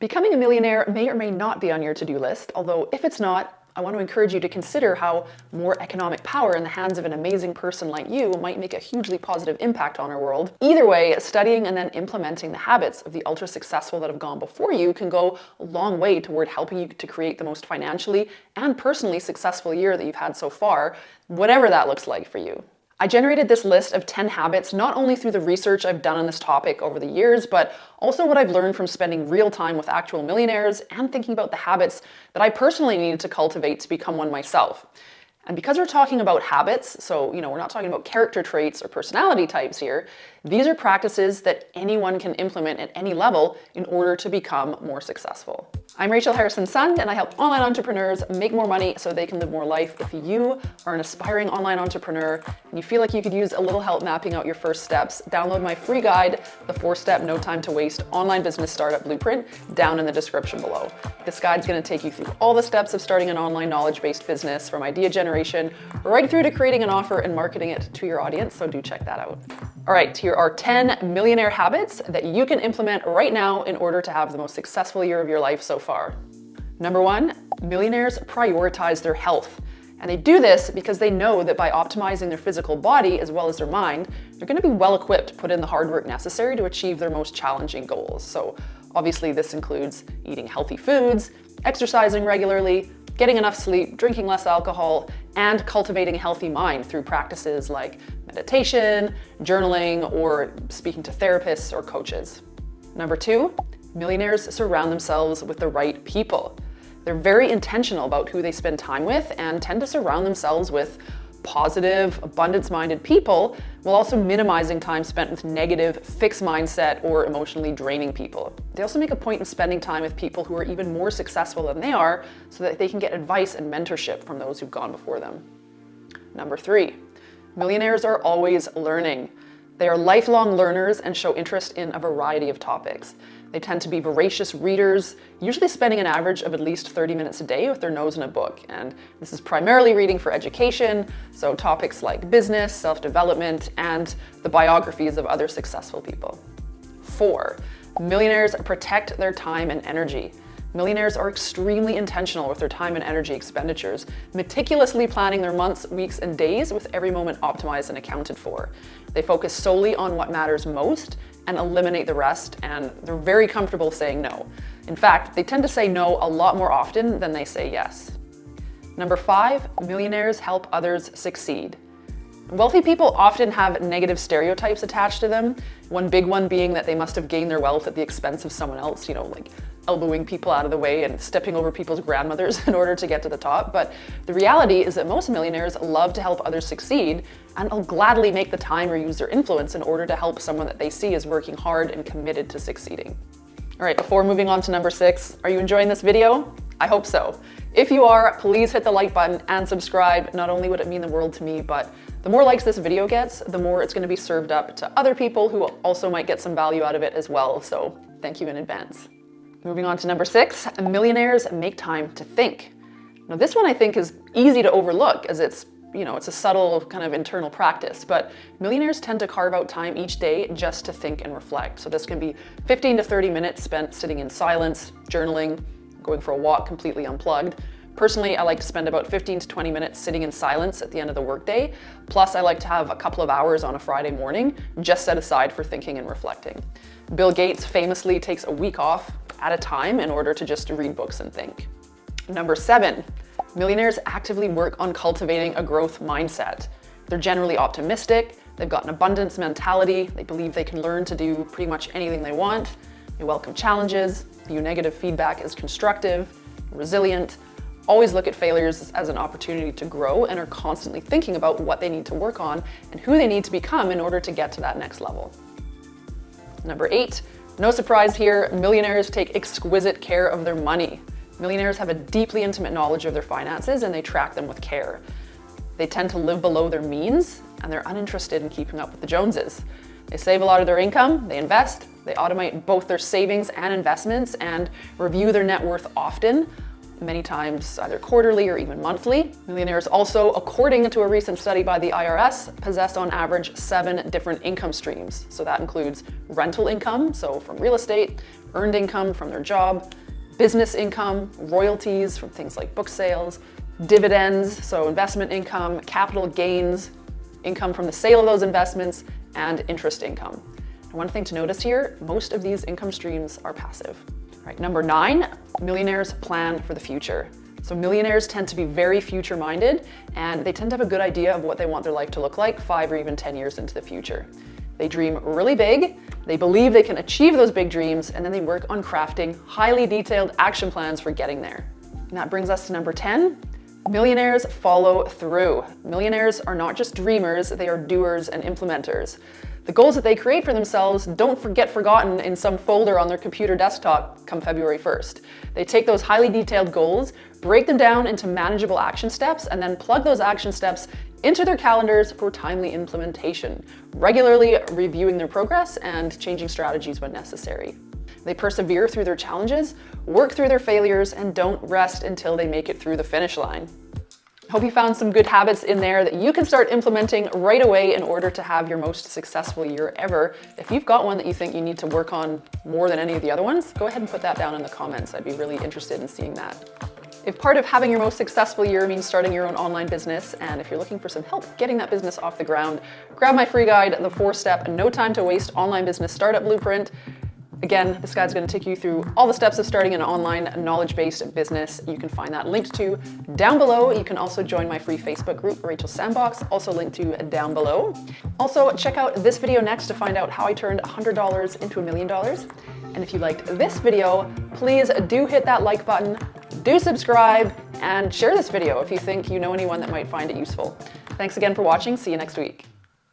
Becoming a millionaire may or may not be on your to-do list, although if it's not, I want to encourage you to consider how more economic power in the hands of an amazing person like you might make a hugely positive impact on our world. Either way, studying and then implementing the habits of the ultra successful that have gone before you can go a long way toward helping you to create the most financially and personally successful year that you've had so far, whatever that looks like for you. I generated this list of 10 habits not only through the research I've done on this topic over the years, but also what I've learned from spending real time with actual millionaires and thinking about the habits that I personally needed to cultivate to become one myself. And because we're talking about habits, so we're not talking about character traits or personality types here, these are practices that anyone can implement at any level in order to become more successful. I'm Rachel Harrison-Sund, and I help online entrepreneurs make more money so they can live more life. If you are an aspiring online entrepreneur and you feel like you could use a little help mapping out your first steps, download my free guide, The 4-Step No Time to Waste Online Business Startup Blueprint, down in the description below. This guide's going to take you through all the steps of starting an online knowledge-based business, from idea generation right through to creating an offer and marketing it to your audience, so do check that out. All right, here are 10 millionaire habits that you can implement right now in order to have the most successful year of your life so far. Number 1, millionaires prioritize their health. And they do this because they know that by optimizing their physical body as well as their mind, they're going to be well equipped to put in the hard work necessary to achieve their most challenging goals. So obviously this includes eating healthy foods, exercising regularly, getting enough sleep, drinking less alcohol, and cultivating a healthy mind through practices like meditation, journaling, or speaking to therapists or coaches. Number 2, millionaires surround themselves with the right people. They're very intentional about who they spend time with and tend to surround themselves with positive, abundance-minded people, while also minimizing time spent with negative, fixed mindset, or emotionally draining people. They also make a point in spending time with people who are even more successful than they are so that they can get advice and mentorship from those who've gone before them. Number 3, millionaires are always learning. They are lifelong learners and show interest in a variety of topics. They tend to be voracious readers, usually spending an average of at least 30 minutes a day with their nose in a book. And this is primarily reading for education, so topics like business, self-development, and the biographies of other successful people. 4, millionaires protect their time and energy. Millionaires are extremely intentional with their time and energy expenditures, meticulously planning their months, weeks, and days with every moment optimized and accounted for. They focus solely on what matters most and eliminate the rest, and they're very comfortable saying no. In fact, they tend to say no a lot more often than they say yes. Number 5, millionaires help others succeed. Wealthy people often have negative stereotypes attached to them, one big one being that they must have gained their wealth at the expense of someone else, like elbowing people out of the way and stepping over people's grandmothers in order to get to the top. But the reality is that most millionaires love to help others succeed and will gladly make the time or use their influence in order to help someone that they see as working hard and committed to succeeding. All right, before moving on to number 6, are you enjoying this video? I hope so. If you are, please hit the like button and subscribe. Not only would it mean the world to me, but the more likes this video gets, the more it's going to be served up to other people who also might get some value out of it as well. So thank you in advance. Moving on to number 6, millionaires make time to think. Now this one I think is easy to overlook as it's a subtle kind of internal practice, but millionaires tend to carve out time each day just to think and reflect. So this can be 15 to 30 minutes spent sitting in silence, journaling, going for a walk completely unplugged. Personally, I like to spend about 15 to 20 minutes sitting in silence at the end of the workday. Plus, I like to have a couple of hours on a Friday morning just set aside for thinking and reflecting. Bill Gates famously takes a week off at a time in order to just read books and think. Number 7, millionaires actively work on cultivating a growth mindset. They're generally optimistic, they've got an abundance mentality, they believe they can learn to do pretty much anything they want, they welcome challenges, view negative feedback as constructive, resilient, always look at failures as an opportunity to grow, and are constantly thinking about what they need to work on and who they need to become in order to get to that next level. Number 8, no surprise here, millionaires take exquisite care of their money. Millionaires have a deeply intimate knowledge of their finances and they track them with care. They tend to live below their means and they're uninterested in keeping up with the Joneses. They save a lot of their income, they invest, they automate both their savings and investments and review their net worth often. many times either quarterly or even monthly. Millionaires also, according to a recent study by the IRS, possess on average 7 different income streams. So that includes rental income, so from real estate, earned income from their job, business income, royalties from things like book sales, dividends, so investment income, capital gains, income from the sale of those investments, and interest income. And one thing to notice here, most of these income streams are passive. Right, number 9, millionaires plan for the future. So millionaires tend to be very future-minded, and they tend to have a good idea of what they want their life to look like 5 or even 10 years into the future. They dream really big, they believe they can achieve those big dreams, and then they work on crafting highly detailed action plans for getting there. And that brings us to number 10. Millionaires follow through. Millionaires are not just dreamers, they are doers and implementers. The goals that they create for themselves don't get forgotten in some folder on their computer desktop come February 1st. They take those highly detailed goals, break them down into manageable action steps, and then plug those action steps into their calendars for timely implementation, regularly reviewing their progress and changing strategies when necessary. They persevere through their challenges, work through their failures, and don't rest until they make it through the finish line. Hope you found some good habits in there that you can start implementing right away in order to have your most successful year ever. If you've got one that you think you need to work on more than any of the other ones, go ahead and put that down in the comments. I'd be really interested in seeing that. If part of having your most successful year means starting your own online business, and if you're looking for some help getting that business off the ground, grab my free guide, the 4-step, no time to waste online business startup blueprint. Again, this guide's going to take you through all the steps of starting an online knowledge-based business. You can find that linked to down below. You can also join my free Facebook group, Rachel Sandbox, also linked to down below. Also, check out this video next to find out how I turned $100 into $1 million. And if you liked this video, please do hit that like button, do subscribe, and share this video if you think you know anyone that might find it useful. Thanks again for watching. See you next week.